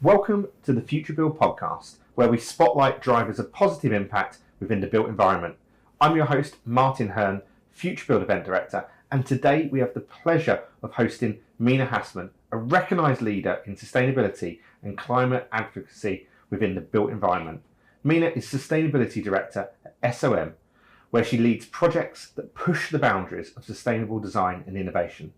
Welcome to the Futurebuild Podcast, where we spotlight drivers of positive impact within the built environment. I'm your host, Martin Hurn, Futurebuild Event Director, and today we have the pleasure of hosting Mina Hasman, a recognised leader in sustainability and climate advocacy within the built environment. Mina is Sustainability Director at SOM, where she leads projects that push the boundaries of sustainable design and innovation.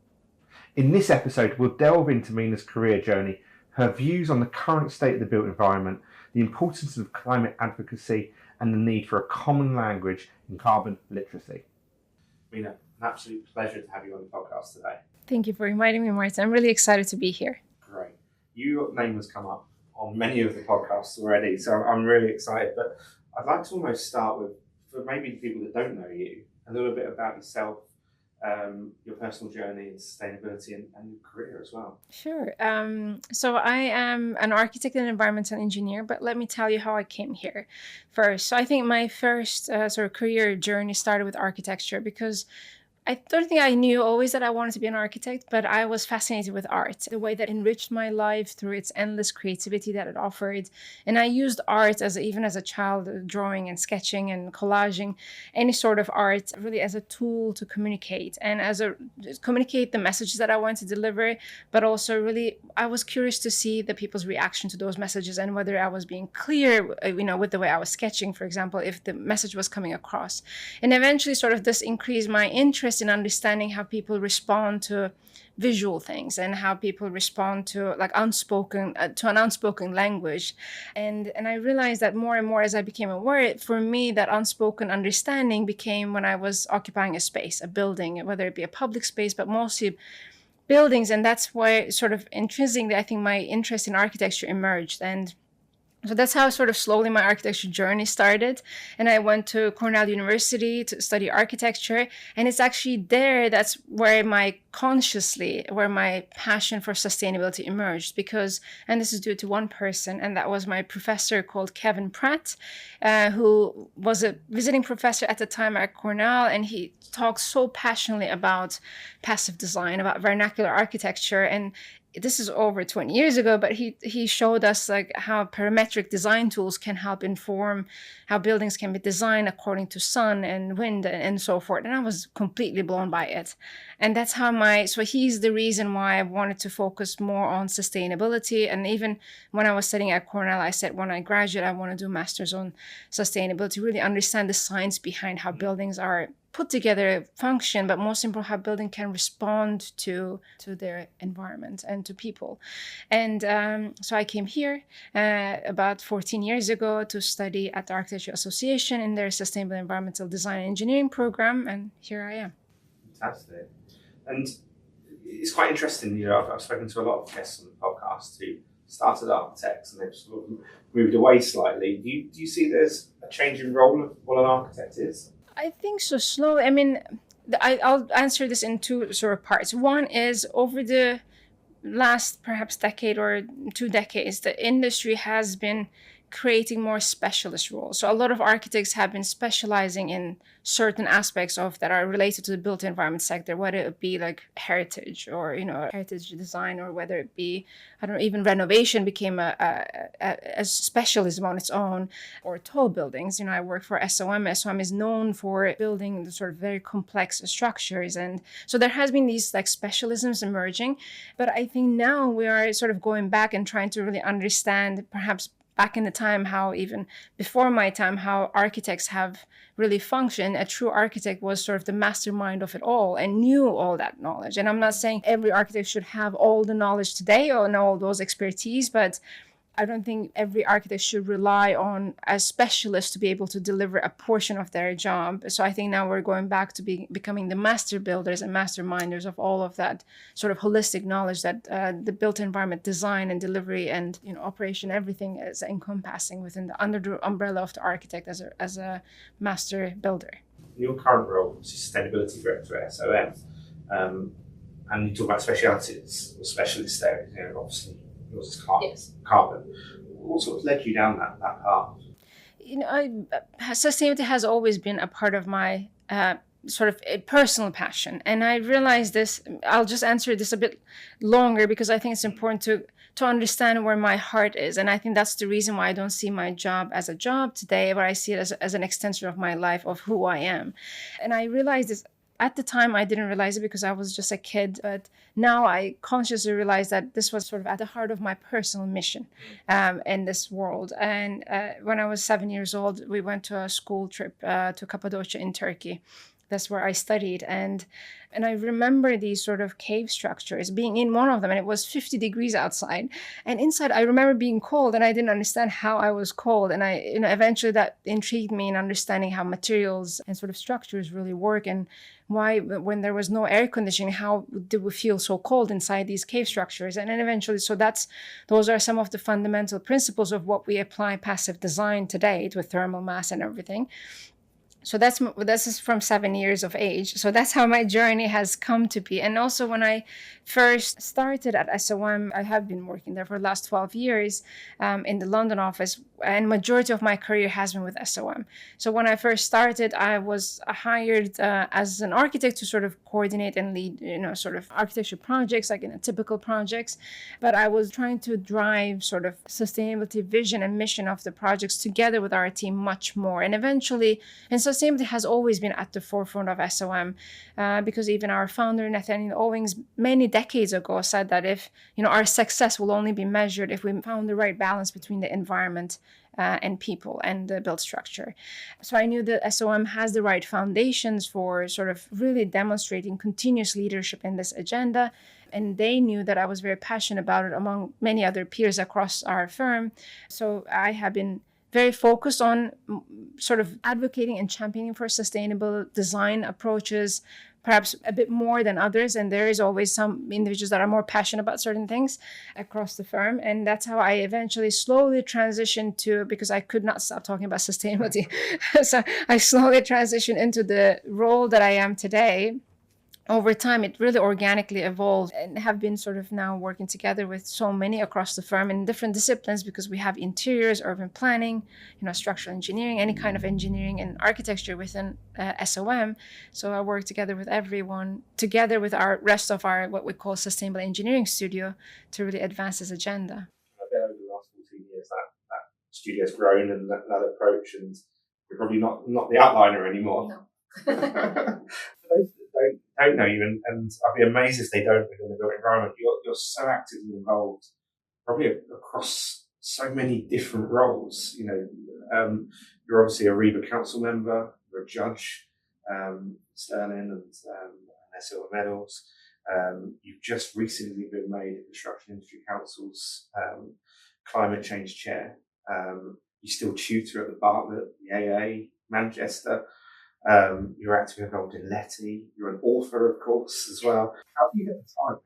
In this episode, we'll delve into Mina's career journey, her views on the current state of the built environment, the importance of climate advocacy, and the need for a common language in carbon literacy. Mina, an absolute pleasure to have you on the podcast today. Thank you for inviting me, Martin. I'm really excited to be here. Great. Your name has come up on many of the podcasts already, so I'm really excited. But I'd like to almost start with, for maybe the people that don't know you, a little bit about yourself, your personal journey in sustainability and your career as well. Sure. So I am an architect and environmental engineer, but let me tell you how I came here first. So I think my first sort of career journey started with architecture because I don't think I knew always that I wanted to be an architect, but I was fascinated with art, the way that enriched my life through its endless creativity that it offered. And I used art even as a child, drawing and sketching and collaging, any sort of art, really as a tool to communicate and communicate the messages that I wanted to deliver. But also really, I was curious to see the people's reaction to those messages and whether I was being clear, with the way I was sketching, for example, if the message was coming across. And eventually sort of this increased my interest in understanding how people respond to visual things and how people respond to an unspoken language. And I realized that more and more as I became aware, for me, that unspoken understanding became when I was occupying a space, a building, whether it be a public space, but mostly buildings. And that's why sort of intrinsically, I think my interest in architecture emerged. And so that's how sort of slowly my architecture journey started. And I went to Cornell University to study architecture. And it's actually there, that's where my passion for sustainability emerged and this is due to one person, and that was my professor called Kevin Pratt, who was a visiting professor at the time at Cornell. And he talked so passionately about passive design, about vernacular architecture. And this is over 20 years ago, but he showed us how parametric design tools can help inform how buildings can be designed according to sun and wind and so forth. And I was completely blown by it. And that's how so he's the reason why I wanted to focus more on sustainability. And even when I was studying at Cornell, I said, when I graduate, I want to do masters on sustainability, really understand the science behind how buildings are put together, function, but most important, how building can respond to their environment and to people. And so I came here about 14 years ago to study at the Architecture Association in their Sustainable Environmental Design and Engineering program, and here I am. Fantastic. And it's quite interesting, I've spoken to a lot of guests on the podcast who started architects and they've sort of moved away slightly. Do you see there's a change in role of what an architect is? I think so slowly. I mean, I'll answer this in two sort of parts. One is over the last perhaps decade or 2 decades, the industry has been creating more specialist roles. So a lot of architects have been specializing in certain aspects of that are related to the built environment sector, whether it be like heritage or, heritage design, or whether it be, even renovation became a specialism on its own, or tall buildings. I work for SOM. SOM is known for building the sort of very complex structures. And so there has been these specialisms emerging. But I think now we are sort of going back and trying to really understand, perhaps back in the time, how even before my time, how architects have really functioned. A true architect was sort of the mastermind of it all and knew all that knowledge. And I'm not saying every architect should have all the knowledge today or know all those expertise, but I don't think every architect should rely on a specialist to be able to deliver a portion of their job. So I think now we're going back to becoming the master builders and masterminders of all of that sort of holistic knowledge that the built environment design and delivery and operation, everything is encompassing within under the umbrella of the architect as a master builder. Your current role is Sustainability Director at SOM, and you talk about specialities or specialists there, obviously. Yours is carbon. What sort of led you down that path? Sustainability has always been a part of my sort of a personal passion. And I realized this, I'll just answer this a bit longer because I think it's important to understand where my heart is. And I think that's the reason why I don't see my job as a job today, but I see it as an extension of my life, of who I am. And I realized this. At the time, I didn't realize it because I was just a kid, but now I consciously realize that this was sort of at the heart of my personal mission in this world. And when I was 7 years old, we went to a school trip to Cappadocia in Turkey. That's where I studied. And I remember these sort of cave structures, being in one of them, and it was 50 degrees outside. And inside, I remember being cold, and I didn't understand how I was cold. And eventually that intrigued me in understanding how materials and sort of structures really work, and why, when there was no air conditioning, how did we feel so cold inside these cave structures? And then eventually, those are some of the fundamental principles of what we apply passive design today with thermal mass and everything. So this is from 7 years of age. So that's how my journey has come to be. And also when I first started at SOM, I have been working there for the last 12 years in the London office, and majority of my career has been with SOM. So when I first started, I was hired as an architect to sort of coordinate and lead, sort of architecture projects, like in a typical projects. But I was trying to drive sort of sustainability vision and mission of the projects together with our team much more. And eventually, and sustainability has always been at the forefront of SOM because even our founder, Nathaniel Owings, many decades ago said that if, our success will only be measured if we found the right balance between the environment and people and the built structure. So I knew that SOM has the right foundations for sort of really demonstrating continuous leadership in this agenda. And they knew that I was very passionate about it among many other peers across our firm. So I have been very focused on sort of advocating and championing for sustainable design approaches, perhaps a bit more than others. And there is always some individuals that are more passionate about certain things across the firm. And that's how I eventually slowly transitioned to, because I could not stop talking about sustainability. So I slowly transitioned into the role that I am today. Over time, it really organically evolved, and have been sort of now working together with so many across the firm in different disciplines, because we have interiors, urban planning, structural engineering, any kind of engineering and architecture within SOM. So I work together with everyone, together with our rest of our what we call sustainable engineering studio, to really advance this agenda. I bet over the last 14 years that studio's grown, and that approach, and you're probably not the outliner anymore. No. For those that don't know you, and I'd be amazed if they don't within the built environment, you're so actively involved, probably across so many different roles. You're obviously a REBA council member, you're a judge, Sterling and SL medals. You've just recently been made the Construction Industry Council's climate change chair. You still tutor at the Bartlett, the AA, Manchester. You're actively involved in Letty. You're an author, of course, as well. How do you get the time?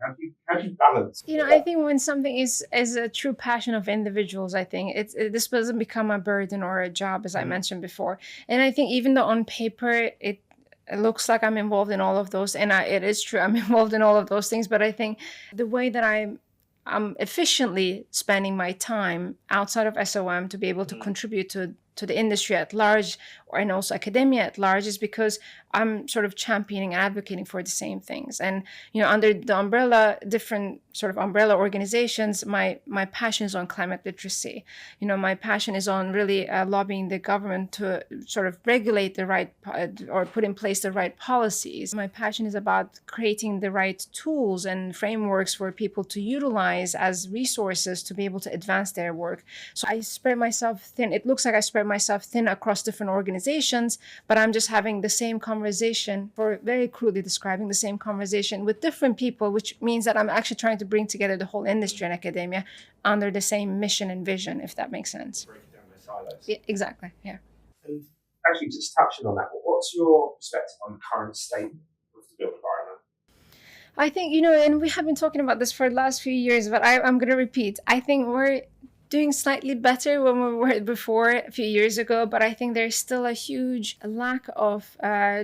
How do you balance? I think when something is a true passion of individuals, I think this doesn't become a burden or a job, as I mentioned before. And I think even though on paper it looks like I'm involved in all of those, and it is true, I'm involved in all of those things. But I think the way that I'm efficiently spending my time outside of SOM to be able to contribute to the industry at large, and also academia at large, is because I'm sort of championing and advocating for the same things. And, under the different sort of umbrella organizations, my passion is on climate literacy. My passion is on really lobbying the government to sort of regulate the right or put in place the right policies. My passion is about creating the right tools and frameworks for people to utilize as resources to be able to advance their work. So I spread myself thin. It looks like I spread myself thin across different organizations, but I'm just having the same conversation, for very crudely describing the same conversation with different people, which means that I'm actually trying to bring together the whole industry and academia under the same mission and vision, if that makes sense. Breaking down those silos. Yeah, exactly, yeah. And actually, just touching on that, what's your perspective on the current state of the built environment? I think, and we have been talking about this for the last few years, but I'm going to repeat. I think we're doing slightly better when we were before a few years ago, but I think there's still a huge lack of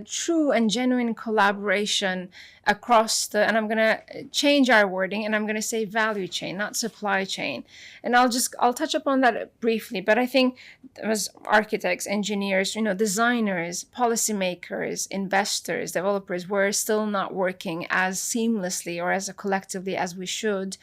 true and genuine collaboration across and I'm going to change our wording and I'm going to say value chain, not supply chain. And I'll touch upon that briefly, but I think as architects, engineers, designers, policymakers, investors, developers, we're still not working as seamlessly or as collectively as we should.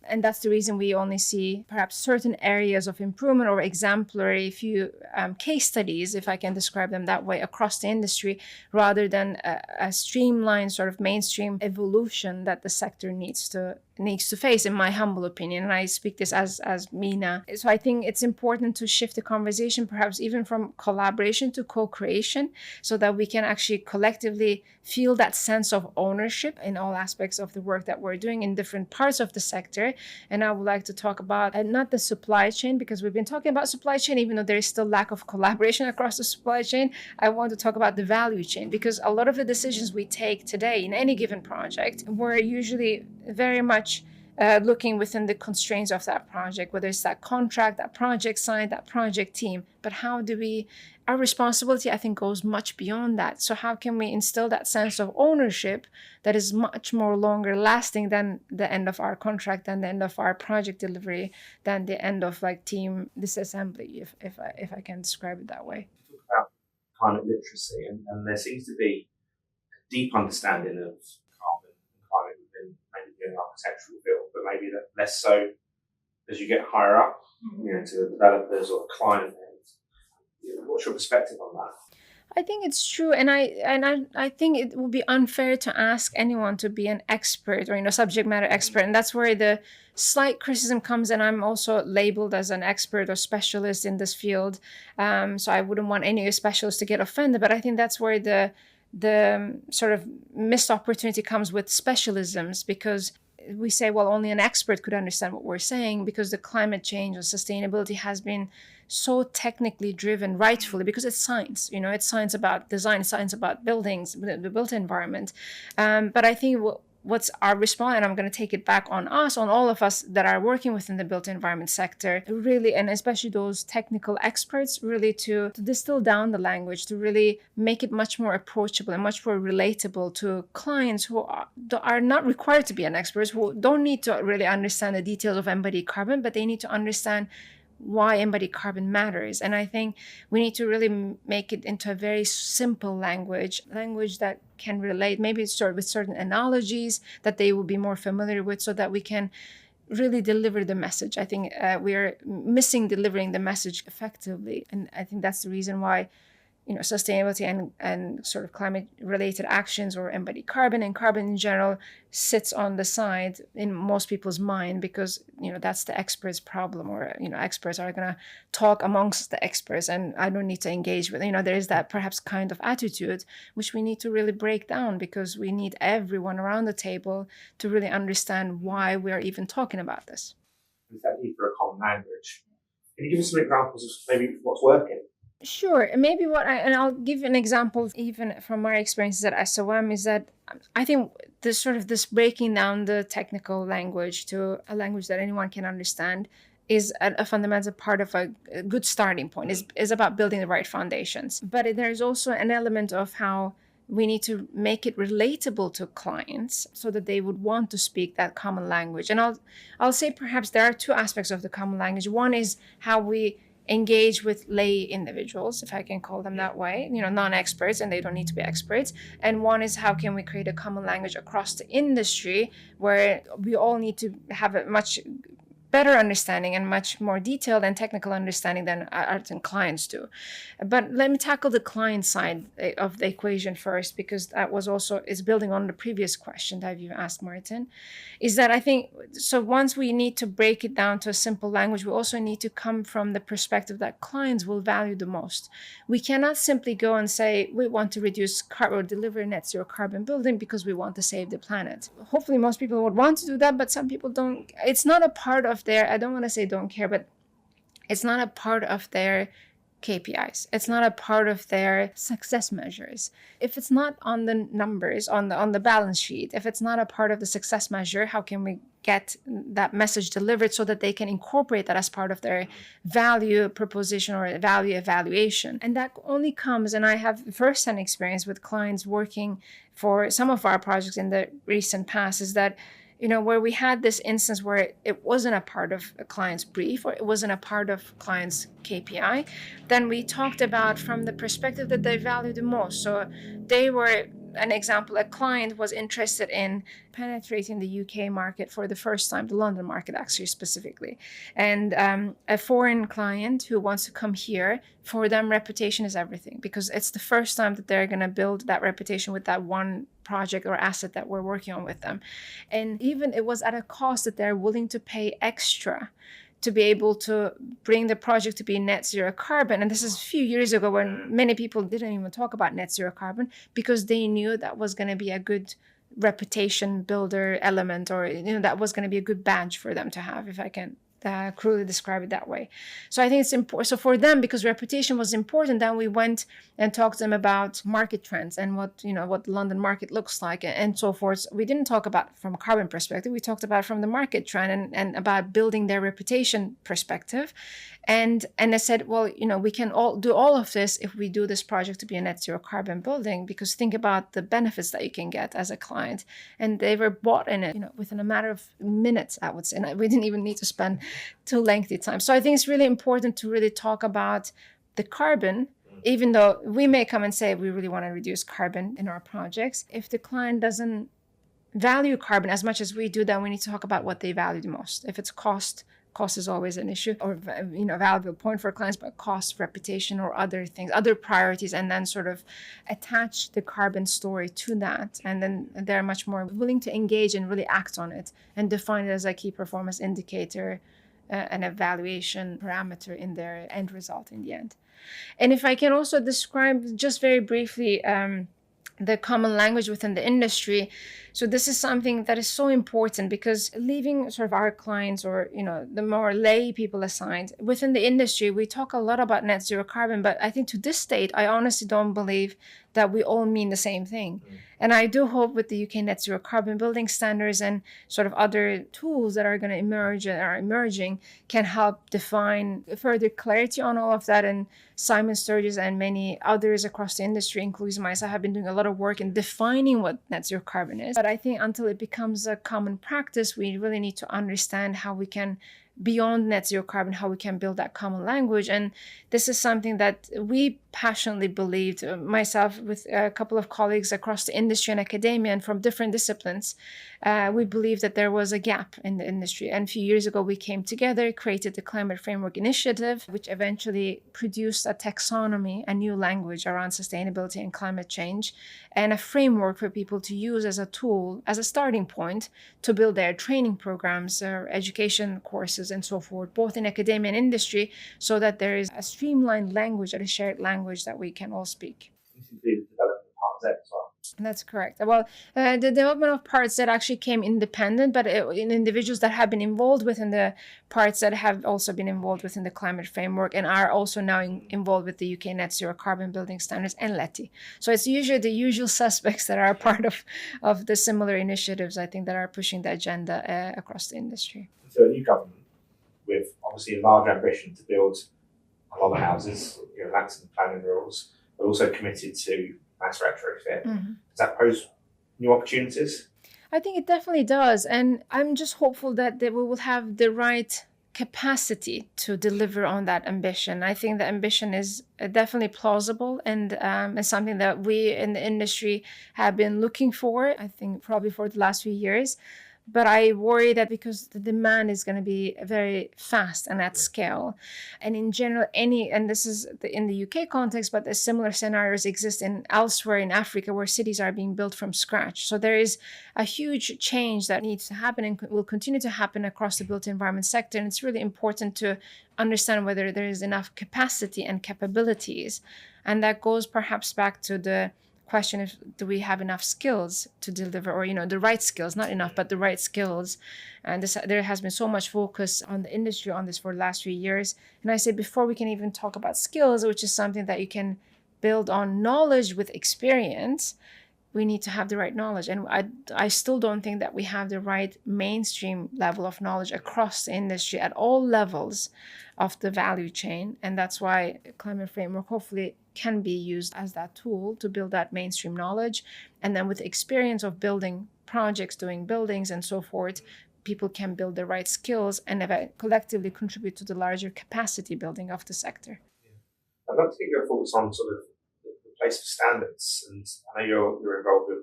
And that's the reason we only see perhaps certain areas of improvement or exemplary few case studies, if I can describe them that way, across the industry, rather than a streamlined sort of mainstream evolution that the sector needs to face, in my humble opinion. And I speak this as Mina. So I think it's important to shift the conversation, perhaps even from collaboration to co-creation, so that we can actually collectively feel that sense of ownership in all aspects of the work that we're doing in different parts of the sector. And I would like to talk about not the supply chain, because we've been talking about supply chain, even though there is still lack of collaboration across the supply chain. I want to talk about the value chain, because a lot of the decisions we take today in any given project, we're usually very much looking within the constraints of that project, whether it's that contract, that project side, that project team. But our responsibility, I think, goes much beyond that. So how can we instill that sense of ownership that is much more longer lasting than the end of our contract, than the end of our project delivery, than the end of team disassembly, if I can describe it that way. Talk about climate literacy, and there seems to be a deep understanding of carbon and climate within maybe the architectural field, but maybe less so as you get higher up, to the developers or the client. What's your perspective on that? I think it's true, and I think it would be unfair to ask anyone to be an expert or subject matter expert, and that's where the slight criticism comes. And I'm also labeled as an expert or specialist in this field, so I wouldn't want any specialists to get offended. But I think that's where the sort of missed opportunity comes with specialisms, because we say, well, only an expert could understand what we're saying, because the climate change or sustainability has been so technically driven, rightfully, because it's science. It's science about design, science about buildings, the built environment. But I think what's our response, and I'm going to take it back on all of us that are working within the built environment sector, really, and especially those technical experts, really to distill down the language, to really make it much more approachable and much more relatable to clients who are not required to be an expert, who don't need to really understand the details of embodied carbon, but they need to understand why embodied carbon matters. And I think we need to really make it into a very simple language that can relate, maybe sort with certain analogies that they will be more familiar with, so that we can really deliver the message. I think we are missing delivering the message effectively. And I think that's the reason why sustainability and sort of climate related actions, or embodied carbon and carbon in general, sits on the side in most people's mind, because that's the experts' problem, or experts are going to talk amongst the experts and I don't need to engage with. There is that perhaps kind of attitude which we need to really break down, because we need everyone around the table to really understand why we are even talking about this. Is that need for a common language? Can you give us some examples of maybe what's working? Sure. Maybe and I'll give an example even from my experiences at SOM, is that I think this breaking down the technical language to a language that anyone can understand is a fundamental part of a good starting point, is about building the right foundations. But there's also an element of how we need to make it relatable to clients so that they would want to speak that common language. And I'll say perhaps there are two aspects of the common language. One is how we engage with lay individuals, if I can call them that way, non-experts, and they don't need to be experts. And one is how can we create a common language across the industry where we all need to have a much better understanding and much more detailed and technical understanding than our clients do. But let me tackle the client side of the equation first, because that is building on the previous question that you asked, Martin, is that I think, so once we need to break it down to a simple language, we also need to come from the perspective that clients will value the most. We cannot simply go and say, we want to reduce or deliver net zero carbon building because we want to save the planet. Hopefully most people would want to do that, but some people don't. It's not a part of I don't want to say don't care, but it's not a part of their KPIs. It's not a part of their success measures. If it's not on the numbers, on the balance sheet, if it's not a part of the success measure, how can we get that message delivered so that they can incorporate that as part of their value proposition or value evaluation? And that only comes, and I have firsthand experience with clients working for some of our projects in the recent past, is that where we had this instance where it wasn't a part of a client's brief or it wasn't a part of client's KPI, then we talked about from the perspective that they value the most. So they were, an example, a client was interested in penetrating the UK market for the first time, the London market actually specifically. And a foreign client who wants to come here, for them reputation is everything, because it's the first time that they're going to build that reputation with that one project or asset that we're working on with them. And even it was at a cost that they're willing to pay extra to be able to bring the project to be net zero carbon. And this is a few years ago when many people didn't even talk about net zero carbon, because they knew that was going to be a good reputation builder element, or that was going to be a good badge for them to have, if I can crudely describe it that way. So I think it's important. So for them, because reputation was important, then we went and talked to them about market trends and what the London market looks like and so forth. We didn't talk about from a carbon perspective. We talked about from the market trend and about building their reputation perspective. And I said, well, we can all do all of this if we do this project to be a net zero carbon building, because think about the benefits that you can get as a client. And they were bought in it, within a matter of minutes, I would say. And we didn't even need to spend too lengthy time. So I think it's really important to really talk about the carbon, even though we may come and say we really want to reduce carbon in our projects. If the client doesn't value carbon as much as we do, then we need to talk about what they value the most. If it's cost is always an issue, or valuable point for clients, but cost, reputation, or other things, other priorities, and then sort of attach the carbon story to that. And then they're much more willing to engage and really act on it and define it as a key performance indicator, an evaluation parameter in their end result in the end. And if I can also describe just very briefly the common language within the industry. So this is something that is so important, because leaving sort of our clients or, the more lay people aside, within the industry, we talk a lot about net zero carbon, but I think to this date, I honestly don't believe that we all mean the same thing. And I do hope with the UK net zero carbon building standards and sort of other tools that are going to emerge and are emerging can help define further clarity on all of that. And Simon Sturgis and many others across the industry, including myself, have been doing a lot of work in defining what net zero carbon is. But I think until it becomes a common practice, we really need to understand how we can, beyond net zero carbon, how we can build that common language. And this is something that we passionately believed, myself with a couple of colleagues across the industry and academia and from different disciplines. We believed that there was a gap in the industry. And a few years ago, we came together, created the Climate Framework Initiative, which eventually produced a taxonomy, a new language around sustainability and climate change, and a framework for people to use as a tool, as a starting point to build their training programs or education courses and so forth, both in academia and industry, so that there is a streamlined language and a shared language that we can all speak. That's correct. Well, the development of Part Z actually came independent, but in individuals that have been involved within the Part Z have also been involved within the climate framework and are also now involved with the UK Net Zero Carbon Building Standards and LETI. So it's usually the usual suspects that are part of the similar initiatives, I think, that are pushing the agenda across the industry. So a new government with obviously a large ambition to build a lot of houses, relaxing planning rules, but also committed to mass retrofit. Does that pose new opportunities? I think it definitely does. And I'm just hopeful that we will have the right capacity to deliver on that ambition. I think the ambition is definitely plausible and is something that we in the industry have been looking for, I think probably for the last few years. But I worry that because the demand is going to be very fast and at scale. And in general, and this is in the UK context, but the similar scenarios exist elsewhere in Africa where cities are being built from scratch. So there is a huge change that needs to happen and will continue to happen across the built environment sector. And it's really important to understand whether there is enough capacity and capabilities. And that goes perhaps back to the question is, do we have enough skills to deliver, or the right skills, not enough, but the right skills. And there has been so much focus on the industry on this for the last few years. And I say, before we can even talk about skills, which is something that you can build on knowledge with experience, we need to have the right knowledge. And I still don't think that we have the right mainstream level of knowledge across the industry at all levels of the value chain. And that's why Climate Framework hopefully can be used as that tool to build that mainstream knowledge. And then with the experience of building projects, doing buildings and so forth, people can build the right skills and collectively contribute to the larger capacity building of the sector. I'd love to get your thoughts on sort of the place of standards, and I know you're involved with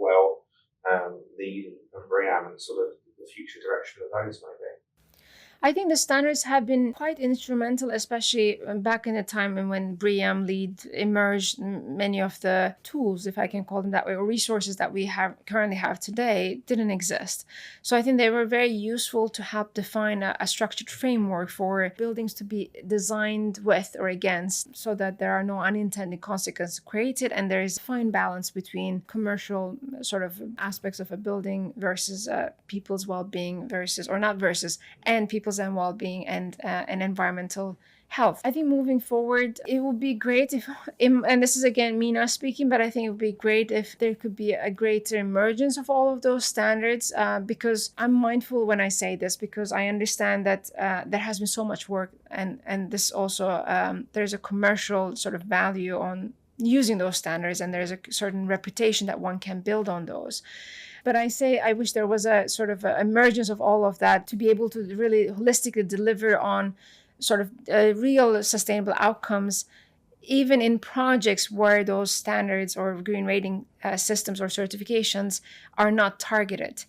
LEED and BREEAM, and sort of the future direction of those maybe. I think the standards have been quite instrumental, especially back in the time when BREEAM, LEED emerged. Many of the tools, if I can call them that way, or resources that we currently have today didn't exist. So I think they were very useful to help define a structured framework for buildings to be designed with or against, so that there are no unintended consequences created, and there is a fine balance between commercial sort of aspects of a building versus people's well-being and people's and well-being and environmental health. I think moving forward, it would be great if, and this is again Mina speaking, but I think it would be great if there could be a greater emergence of all of those standards, because I'm mindful when I say this, because I understand that there has been so much work, and this also, there's a commercial sort of value on using those standards, and there's a certain reputation that one can build on those. But I wish there was a sort of emergence of all of that to be able to really holistically deliver on sort of real sustainable outcomes, even in projects where those standards or green rating systems or certifications are not targeted.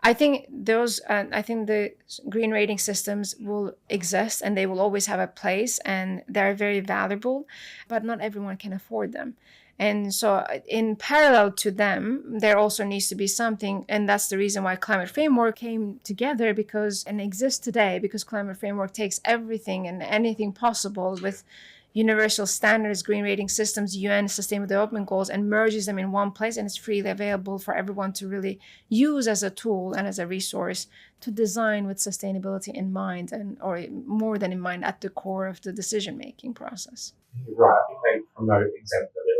I think the green rating systems will exist, and they will always have a place, and they're very valuable, but not everyone can afford them. And so in parallel to them, there also needs to be something, and that's the reason why Climate Framework came together and exists today, because Climate Framework takes everything and anything possible with universal standards, green rating systems, UN Sustainable Development Goals, and merges them in one place, and it's freely available for everyone to really use as a tool and as a resource to design with sustainability in mind, or more than in mind, at the core of the decision-making process. Right, I think they promote exemplary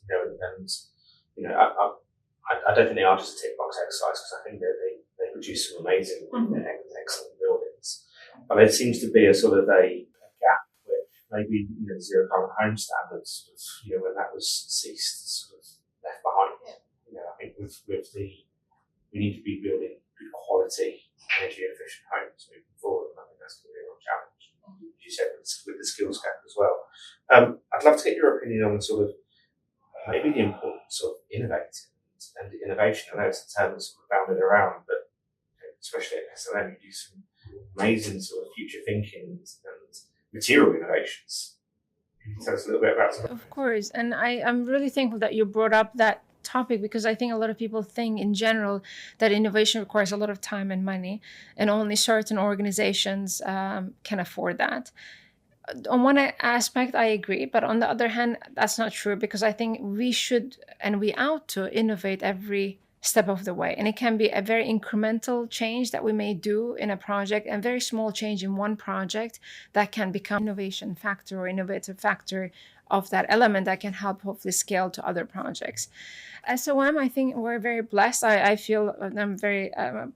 buildings, and I don't think they are just a tick box exercise, because I think they produce some amazing, excellent buildings. But there seems to be a sort of a gap which maybe zero carbon home standards, when that was ceased, sort of left behind. I think we need to be building good quality, energy efficient homes moving forward, and I think that's going to be a real challenge, as you said, with the skills gap as well. I'd love to get your opinion on sort of maybe the importance of innovating and innovation. I know it's a term that's sort of bounded around, but especially at SLM, you do some amazing sort of future thinking and material innovations. Can you tell us a little bit about that? Of course, and I'm really thankful that you brought up that topic, because I think a lot of people think in general that innovation requires a lot of time and money, and only certain organizations can afford that. On one aspect, I agree, but on the other hand, that's not true, because I think we should and we ought to innovate every step of the way. And it can be a very incremental change that we may do in a project, and very small change in one project that can become innovation factor or innovative factor of that element that can help hopefully scale to other projects. SOM, I think we're very blessed. I feel I'm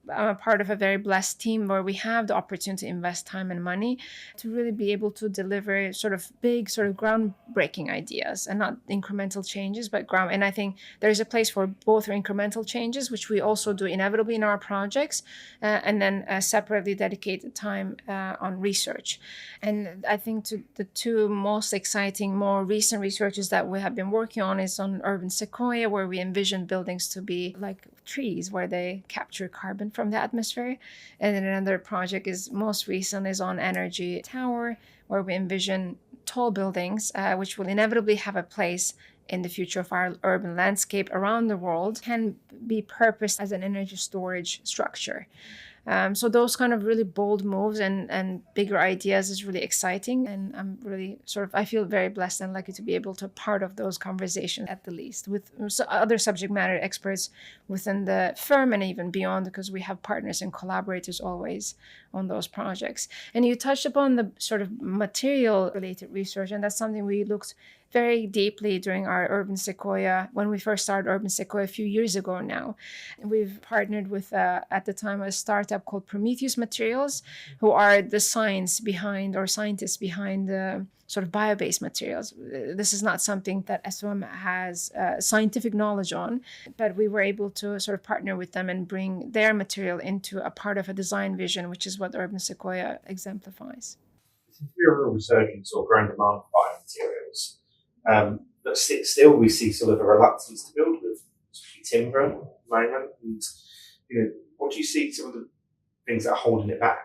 a part of a very blessed team where we have the opportunity to invest time and money to really be able to deliver sort of big, sort of groundbreaking ideas, and not incremental changes, but and I think there's a place for both incremental changes, which we also do inevitably in our projects, and then separately dedicated time on research. And I think the two most exciting, more recent researches that we have been working on is on urban sequoia, where we envision buildings to be like trees, where they capture carbon from the atmosphere. And then another project most recent is on energy tower, where we envision tall buildings, which will inevitably have a place in the future of our urban landscape around the world can be purposed as an energy storage structure. So those kind of really bold moves and bigger ideas is really exciting. And I'm really I feel very blessed and lucky to be able to be part of those conversations, at the least, with other subject matter experts within the firm and even beyond, because we have partners and collaborators always on those projects. And you touched upon the sort of material related research, and that's something we looked very deeply during our Urban Sequoia, when we first started Urban Sequoia a few years ago now. And we've partnered with, at the time, a startup called Prometheus Materials, who are the scientists behind the sort of bio-based materials. This is not something that SOM has scientific knowledge on, but we were able to sort of partner with them and bring their material into a part of a design vision, which is what Urban Sequoia exemplifies. There seems to be a real resurgence or growing demand for biomaterials. But still, we see sort of a reluctance to build with timber at the moment. And what do you see some of the things that are holding it back?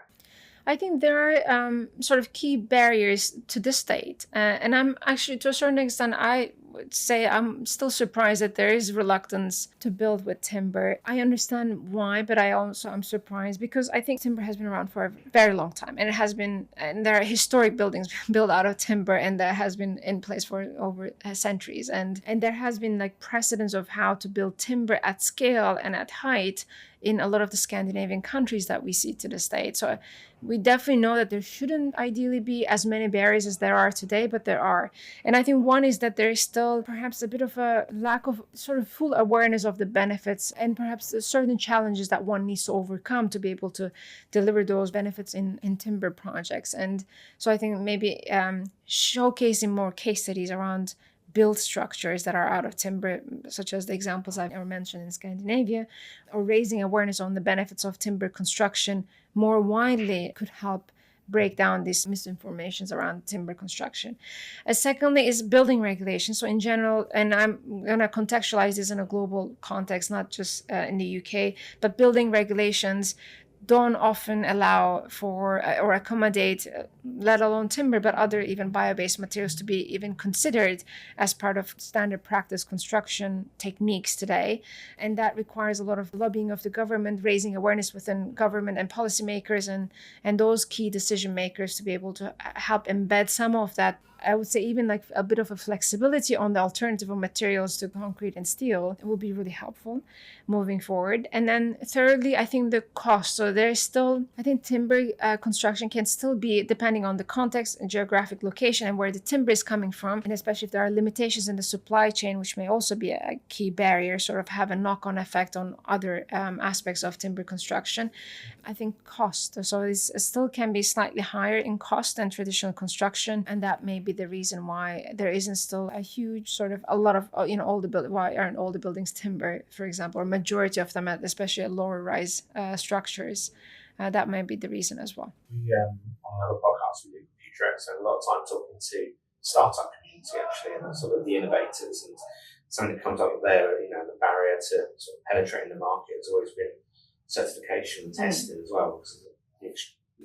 I think there are sort of key barriers to this state. And I'm actually, to a certain extent, I would say I'm still surprised that there is reluctance to build with timber. I understand why, but I'm surprised because I think timber has been around for a very long time, and there are historic buildings built out of timber, and that has been in place for over centuries. And there has been like precedence of how to build timber at scale and at height in a lot of the Scandinavian countries that we see to this date. So we definitely know that there shouldn't ideally be as many barriers as there are today, but there are. And I think one is that there is still perhaps a bit of a lack of sort of full awareness of the benefits and perhaps certain challenges that one needs to overcome to be able to deliver those benefits in timber projects. And so I think maybe showcasing more case studies around build structures that are out of timber, such as the examples I've mentioned in Scandinavia, or raising awareness on the benefits of timber construction more widely could help break down these misinformations around timber construction. Secondly is building regulations. So in general, and I'm going to contextualize this in a global context, not just in the UK, but building regulations don't often allow for or accommodate, let alone timber, but other even bio-based materials to be even considered as part of standard practice construction techniques today. And that requires a lot of lobbying of the government, raising awareness within government and policymakers and those key decision makers to be able to help embed some of that. I would say even like a bit of a flexibility on the alternative of materials to concrete and steel will be really helpful moving forward. And then thirdly, I think the cost. So there's still, I think timber construction can still be, depending on the context and geographic location and where the timber is coming from, and especially if there are limitations in the supply chain, which may also be a key barrier, sort of have a knock-on effect on other aspects of timber construction. I think cost. So it still can be slightly higher in cost than traditional construction, and that may be the reason why there isn't still a huge sort of a lot of why aren't all the buildings timber, for example, or majority of them, especially at lower rise structures. That might be the reason as well. We on another podcast we do Futurebuild, so a lot of time talking to startup community actually, and sort of the innovators, and something that comes up there. The barrier to sort of penetrating the market has always been certification and testing as well, because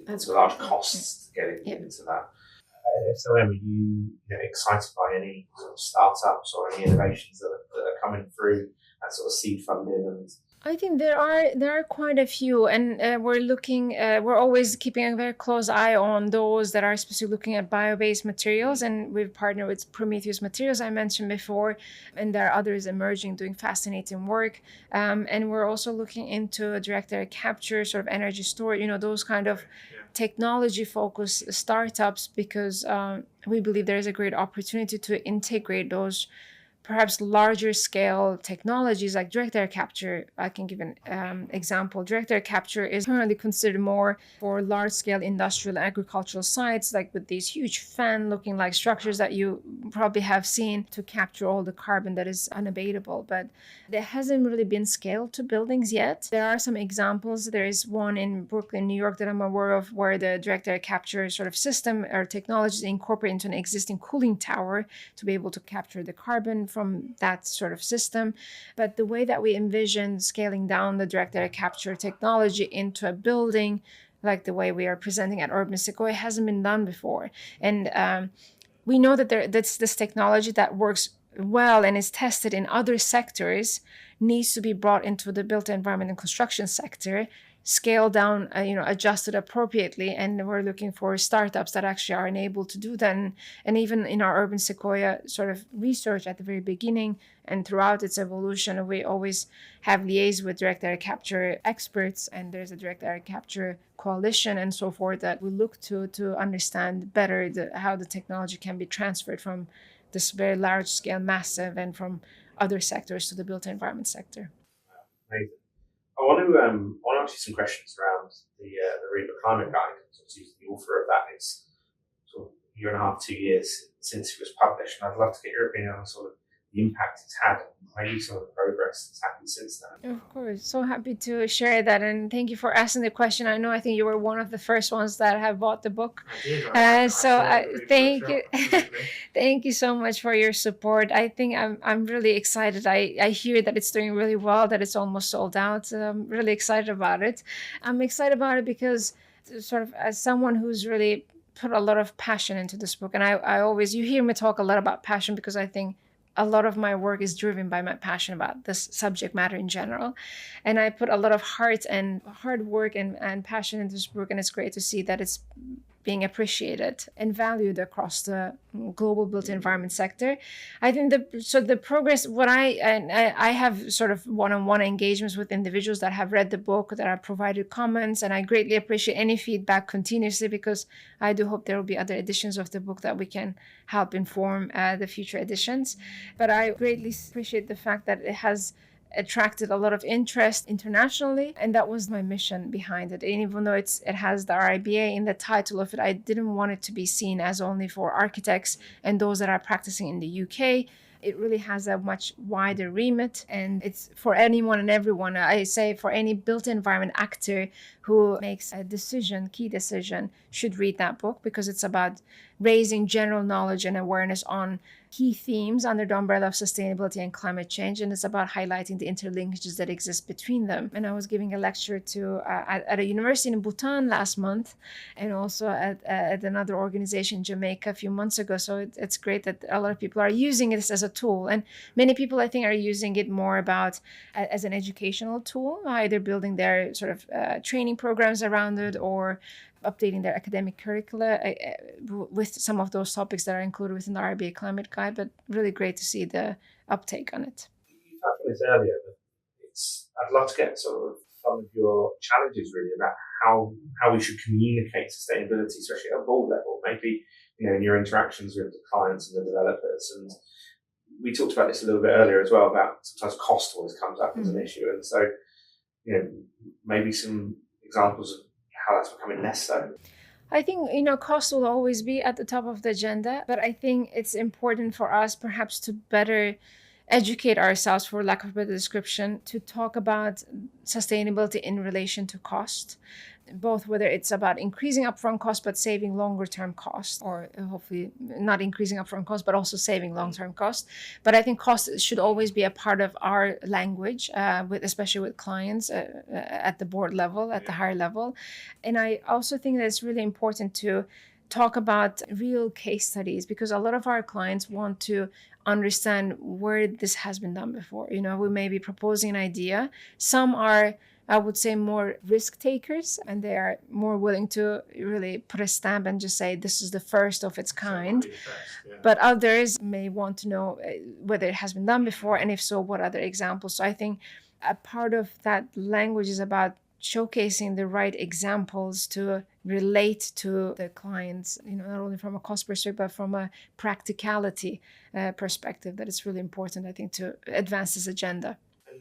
there's large costs to get into that. So, are you excited by any sort of startups or any innovations that are coming through that sort of seed funding? And I think there are quite a few, and we're always keeping a very close eye on those that are specifically looking at bio-based materials, and we've partnered with Prometheus Materials I mentioned before, and there are others emerging doing fascinating work, and we're also looking into direct air capture, sort of energy storage, those kind of technology-focused startups, because we believe there is a great opportunity to integrate those perhaps larger scale technologies like direct air capture. I can give an example. Direct air capture is currently considered more for large scale industrial and agricultural sites, like with these huge fan looking like structures that you probably have seen, to capture all the carbon that is unabatable. But there hasn't really been scaled to buildings yet. There are some examples. There is one in Brooklyn, New York that I'm aware of, where the direct air capture sort of system or technology is incorporated into an existing cooling tower to be able to capture the carbon from that sort of system. But the way that we envision scaling down the direct air capture technology into a building, like the way we are presenting at Urban Sequoia, hasn't been done before. And we know that that's this technology that works well and is tested in other sectors needs to be brought into the built environment and construction sector, scaled down, adjusted appropriately. And we're looking for startups that actually are enabled to do that. And even in our Urban Sequoia sort of research at the very beginning and throughout its evolution, we always have liaised with direct air capture experts, and there's a direct air capture coalition and so forth that we look to understand better how the technology can be transferred from this very large scale, massive, and from other sectors to the built environment sector. Amazing. I want to ask you some questions around the REBA climate guide. Obviously, the author of that is sort of a year and a half, 2 years since it was published, and I'd love to get your opinion on sort of the impact it's had and maybe some of the progress that's happened since then. Of course. So happy to share that. And thank you for asking the question. I think you were one of the first ones that have bought the book. I did. Thank you. Thank you so much for your support. I think I'm really excited. I hear that it's doing really well, that it's almost sold out. I'm really excited about it. I'm excited about it because sort of as someone who's really put a lot of passion into this book. And I always, you hear me talk a lot about passion because I think a lot of my work is driven by my passion about this subject matter in general. And I put a lot of heart and hard work and passion into this book. And it's great to see that it's being appreciated and valued across the global built environment sector. I think the progress, I have sort of one-on-one engagements with individuals that have read the book, that have provided comments, and I greatly appreciate any feedback continuously, because I do hope there will be other editions of the book that we can help inform the future editions. But I greatly appreciate the fact that it has attracted a lot of interest internationally, and that was my mission behind it. And even though it has the RIBA in the title of it, I didn't want it to be seen as only for architects and those that are practicing in the UK. It really has a much wider remit, and it's for anyone and everyone. I say for any built environment actor who makes a key decision should read that book, because it's about raising general knowledge and awareness on key themes under the umbrella of sustainability and climate change, and it's about highlighting the interlinkages that exist between them. And I was giving a lecture at a university in Bhutan last month, and also at another organization in Jamaica a few months ago. So it's great that a lot of people are using this as a tool, and many people I think are using it more as an educational tool, either building their sort of training programs around it or updating their academic curricula with some of those topics that are included within the RBA Climate Guide. But really great to see the uptake on it. You touched on this earlier, but I'd love to get sort of some of your challenges really about how we should communicate sustainability, especially at a board level, maybe in your interactions with the clients and the developers. And we talked about this a little bit earlier as well, about sometimes cost always comes up as an issue, and so maybe some examples of how that's becoming less so. I think, cost will always be at the top of the agenda, but I think it's important for us perhaps to better educate ourselves, for lack of a better description, to talk about sustainability in relation to cost, both whether it's about increasing upfront cost but saving longer term cost, or hopefully not increasing upfront cost but also saving long-term cost. But I think cost should always be a part of our language, especially with clients at the board level, at the higher level. And I also think that it's really important to talk about real case studies, because a lot of our clients want to understand where this has been done before. We may be proposing an idea. Some are, I would say, more risk takers, and they are more willing to really put a stamp and just say this is the first of its kind. But others may want to know whether it has been done before, and if so, what other examples. So I think a part of that language is about showcasing the right examples to relate to the clients, not only from a cost perspective, but from a practicality perspective. That is really important, I think, to advance this agenda. And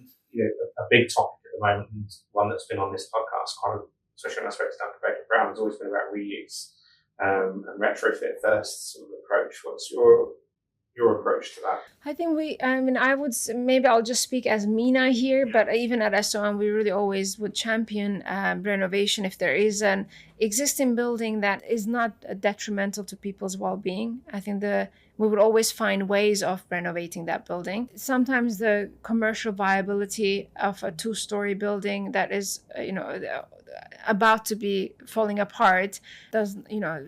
a big topic at the moment, and one that's been on this podcast, especially when I spoke to Duncan Baker-Brown, has always been about reuse and retrofit first sort of approach. What's your approach to that? I think maybe I'll just speak as Mina here, but even at SOM, we really always would champion renovation if there is an existing building that is not detrimental to people's well-being. I think we would always find ways of renovating that building. Sometimes the commercial viability of a 2-story building that is, about to be falling apart does,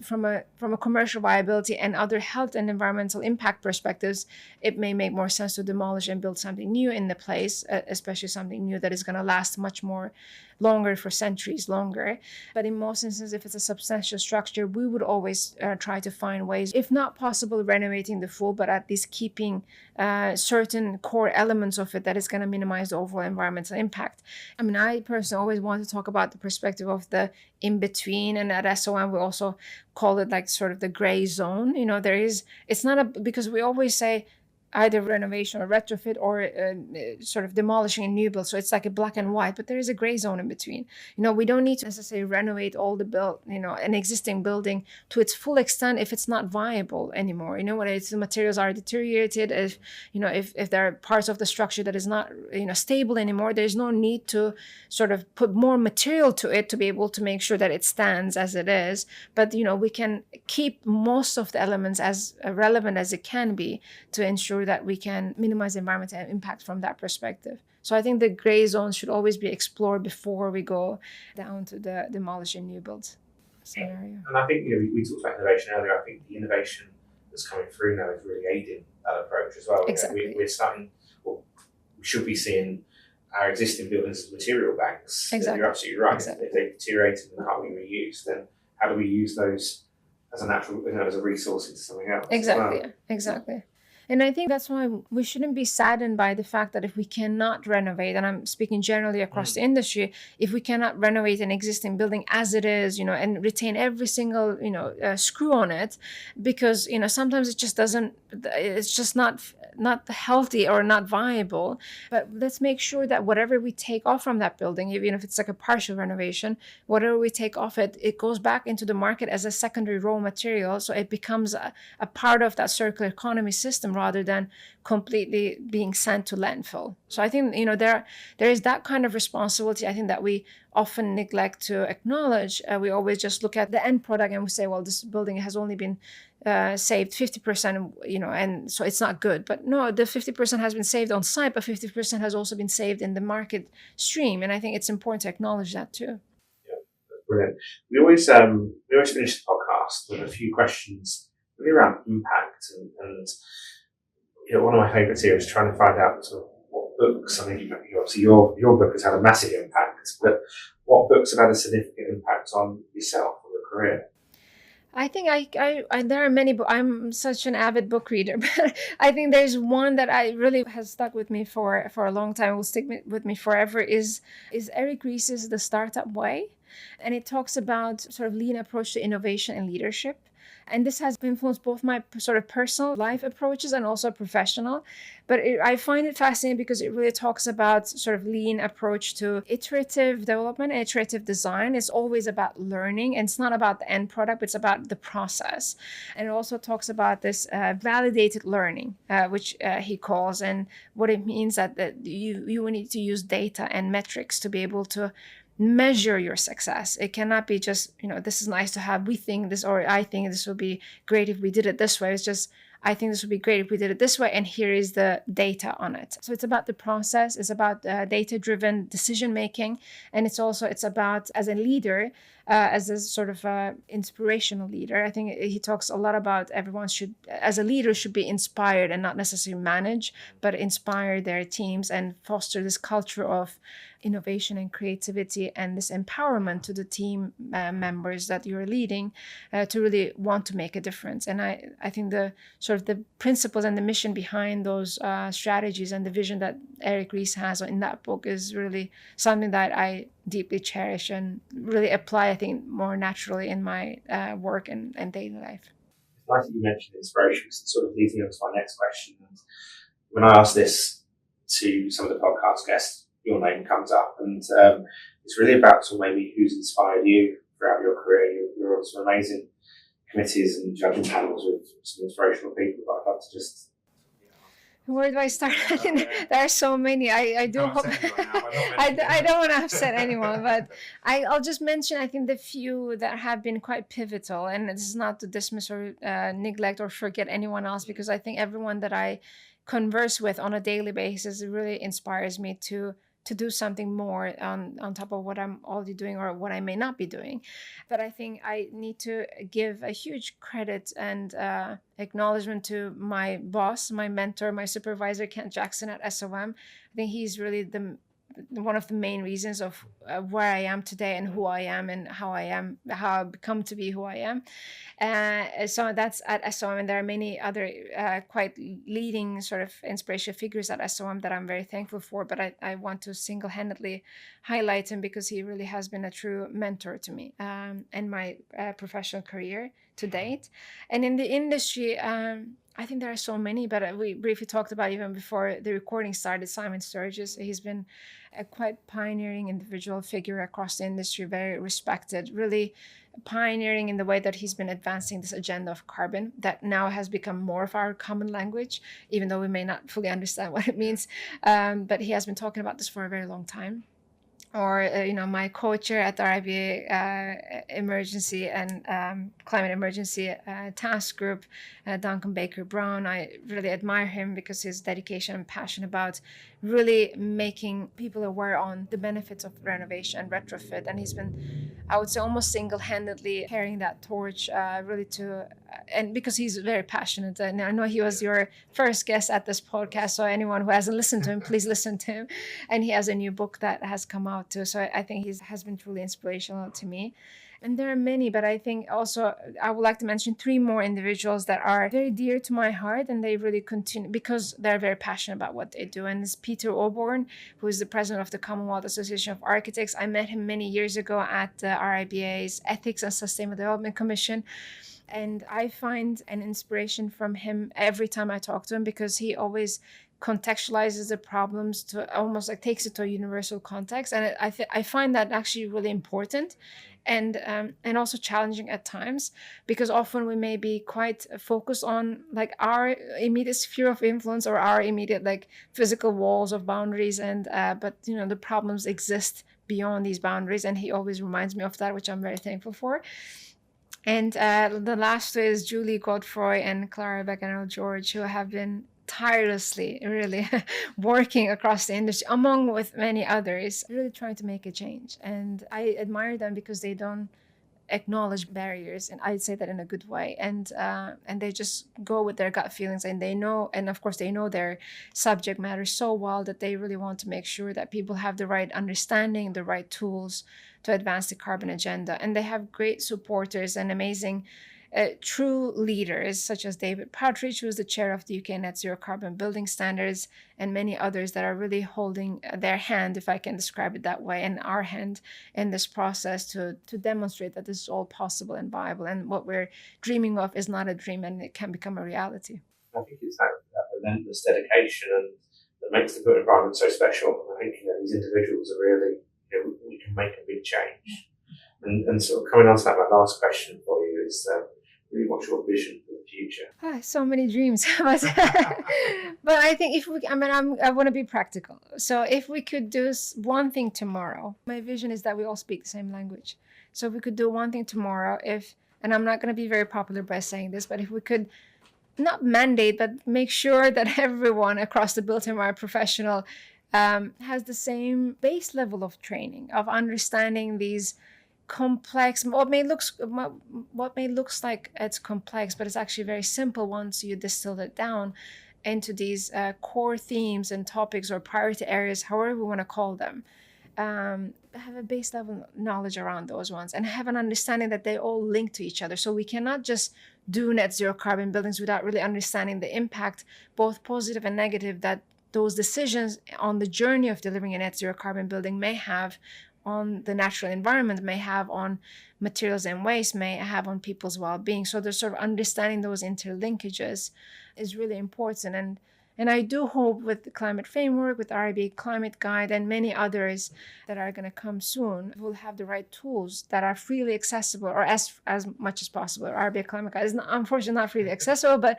from a commercial viability and other health and environmental impact perspectives, it may make more sense to demolish and build something new in the place, especially something new that is going to last much more longer, for centuries longer. But in most instances, if it's a substantial structure, we would always try to find ways, if not possible renovating the full, but at least keeping certain core elements of it that is going to minimize the overall environmental impact. I mean, I personally always want to talk about the perspective of the in-between, and at SOM we also call it like sort of the gray zone. It's not because we always say either renovation or retrofit or sort of demolishing a new build. So it's like a black and white, but there is a gray zone in between. We don't need to necessarily renovate all an existing building to its full extent if it's not viable anymore. When the materials are deteriorated, if there are parts of the structure that is not, stable anymore, there's no need to sort of put more material to it to be able to make sure that it stands as it is. But, we can keep most of the elements as relevant as it can be to ensure that we can minimize environmental impact from that perspective. So I think the gray zones should always be explored before we go down to the demolishing new builds scenario. And I think we talked about innovation earlier. I think the innovation that's coming through now is really aiding that approach as well. Exactly. We're starting, we should be seeing our existing buildings as material banks. Exactly. You're absolutely right. Exactly. If they've deteriorated and can't be reused, then how do we use those as a natural, as a resource into something else? Exactly. And I think that's why we shouldn't be saddened by the fact that if we cannot renovate, and I'm speaking generally across the industry, if we cannot renovate an existing building as it is, and retain every single, screw on it, because, sometimes it just doesn't, it's just not healthy or not viable. But let's make sure that whatever we take off from that building, even if it's like a partial renovation, whatever we take off it goes back into the market as a secondary raw material. So it becomes a part of that circular economy system rather than completely being sent to landfill. So I think, there is that kind of responsibility, I think, that we often neglect to acknowledge. We always just look at the end product and we say, well, this building has only been saved 50%, and so it's not good. But no, the 50% has been saved on site, but 50% has also been saved in the market stream. And I think it's important to acknowledge that too. Yeah, that's brilliant. We always finish the podcast with a few questions really around impact and one of my favourites here is trying to find out sort of what books. I mean, obviously your book has had a massive impact, but what books have had a significant impact on yourself or your career? I think I there are many, but I'm such an avid book reader. But I think there's one that I really has stuck with me for a long time, will stick with me forever, is Eric Ries's The Startup Way. And it talks about sort of lean approach to innovation and leadership. And this has influenced both my sort of personal life approaches and also professional. But I find it fascinating because it really talks about sort of lean approach to iterative development, iterative design. It's always about learning, and it's not about the end product, but it's about the process. And it also talks about this validated learning, which he calls, and what it means that you need to use data and metrics to be able to measure your success. It cannot be just, this is nice to have. We think this, or I think this would be great if we did it this way. It's just, I think this would be great if we did it this way, and here is the data on it. So it's about the process. It's about data-driven decision making, and it's about, as a leader, as a sort of inspirational leader. I think he talks a lot about everyone should, as a leader, should be inspired and not necessarily manage, but inspire their teams and foster this culture of innovation and creativity and this empowerment to the team members that you're leading to really want to make a difference. And I think the sort of the principles and the mission behind those strategies and the vision that Eric Ries has in that book is really something that I deeply cherish and really apply, I think, more naturally in my work and daily life. It's nice that you mentioned inspiration, because it sort of leads me on to my next question. And when I ask this to some of the podcast guests, your name comes up, and it's really about sort of maybe who's inspired you throughout your career. You're on some amazing committees and judging panels with some inspirational people, but I'd love to just... Where do I start? I think there are so many. I do hope I don't want to upset anyone, but I'll just mention I think the few that have been quite pivotal, and this is not to dismiss or neglect or forget anyone else, because I think everyone that I converse with on a daily basis really inspires me to do something more on top of what I'm already doing or what I may not be doing. But I think I need to give a huge credit and acknowledgement to my boss, my mentor, my supervisor, Kent Jackson at SOM. I think he's really one of the main reasons of where I am today and who I am and how I've become to be who I am. So that's at SOM, and there are many other quite leading sort of inspirational figures at SOM that I'm very thankful for, but I want to single-handedly highlight him because he really has been a true mentor to me in my professional career to date. And in the industry, I think there are so many, but we briefly talked about even before the recording started, Simon Sturgis. He's been a quite pioneering individual figure across the industry, very respected, really pioneering in the way that he's been advancing this agenda of carbon that now has become more of our common language, even though we may not fully understand what it means. But he has been talking about this for a very long time. Or, my co-chair at the RIBA emergency and climate emergency task group, Duncan Baker Brown. I really admire him because his dedication and passion about really making people aware on the benefits of renovation and retrofit. And he's been, I would say, almost single-handedly carrying that torch really and because he's very passionate. And I know he was your first guest at this podcast, so anyone who hasn't listened to him, please listen to him. And he has a new book that has come out too. So I think he has been truly inspirational to me. And there are many, but I think also I would like to mention 3 more individuals that are very dear to my heart, and they really continue because they're very passionate about what they do. And it's Peter Oborn, who is the president of the Commonwealth Association of Architects. I met him many years ago at the RIBA's Ethics and Sustainable Development Commission. And I find an inspiration from him every time I talk to him, because he always contextualizes the problems to almost like takes it to a universal context. And I find that actually really important and also challenging at times, because often we may be quite focused on like our immediate sphere of influence or our immediate like physical walls of boundaries, and but the problems exist beyond these boundaries, and he always reminds me of that, which I'm very thankful for. And the last 2 is Julie Godfroy and Clara Bacanero George, who have been tirelessly really working across the industry, among with many others, really trying to make a change. And I admire them because they don't acknowledge barriers, and I'd say that in a good way, and they just go with their gut feelings, and they know, and of course they know their subject matter so well that they really want to make sure that people have the right understanding, the right tools to advance the carbon agenda. And they have great supporters and amazing true leaders such as David Partridge, who is the chair of the UK Net Zero Carbon Building Standards, and many others that are really holding their hand, if I can describe it that way, and our hand in this process to demonstrate that this is all possible and viable, and what we're dreaming of is not a dream and it can become a reality. I think it's that relentless dedication and that makes the built environment so special. I think these individuals are really, we can make a big change. And sort of coming on to that, my last question for you is really what's your vision for the future? So many dreams, but I think I want to be practical. So if we could do one thing tomorrow, my vision is that we all speak the same language. So if we could do one thing tomorrow, and I'm not going to be very popular by saying this, but if we could not mandate, but make sure that everyone across the built environment professional has the same base level of training, of understanding these complex, what may looks like it's complex, but it's actually very simple once you distill it down into these core themes and topics or priority areas, however we want to call them. Have a base level knowledge around those ones and have an understanding that they all link to each other. So we cannot just do net zero carbon buildings without really understanding the impact, both positive and negative, that those decisions on the journey of delivering a net zero carbon building may have on the natural environment, may have on materials and waste, may have on people's well-being. So the sort of understanding those interlinkages is really important. And I do hope with the climate framework, with RIBA climate guide, and many others that are going to come soon, we'll have the right tools that are freely accessible, or as much as possible. RIBA climate guide is unfortunately not freely accessible, but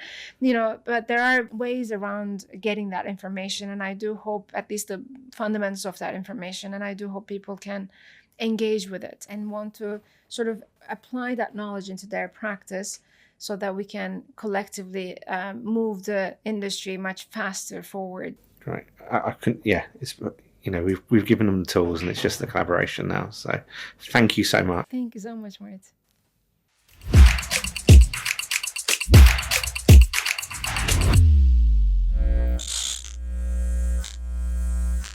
but there are ways around getting that information. And I do hope at least the fundamentals of that information, and I do hope people can engage with it and want to sort of apply that knowledge into their practice, so that we can collectively move the industry much faster forward. Right. I couldn't. Yeah. It's we've given them the tools, and it's just the collaboration now. So, thank you so much. Thank you so much, Martin.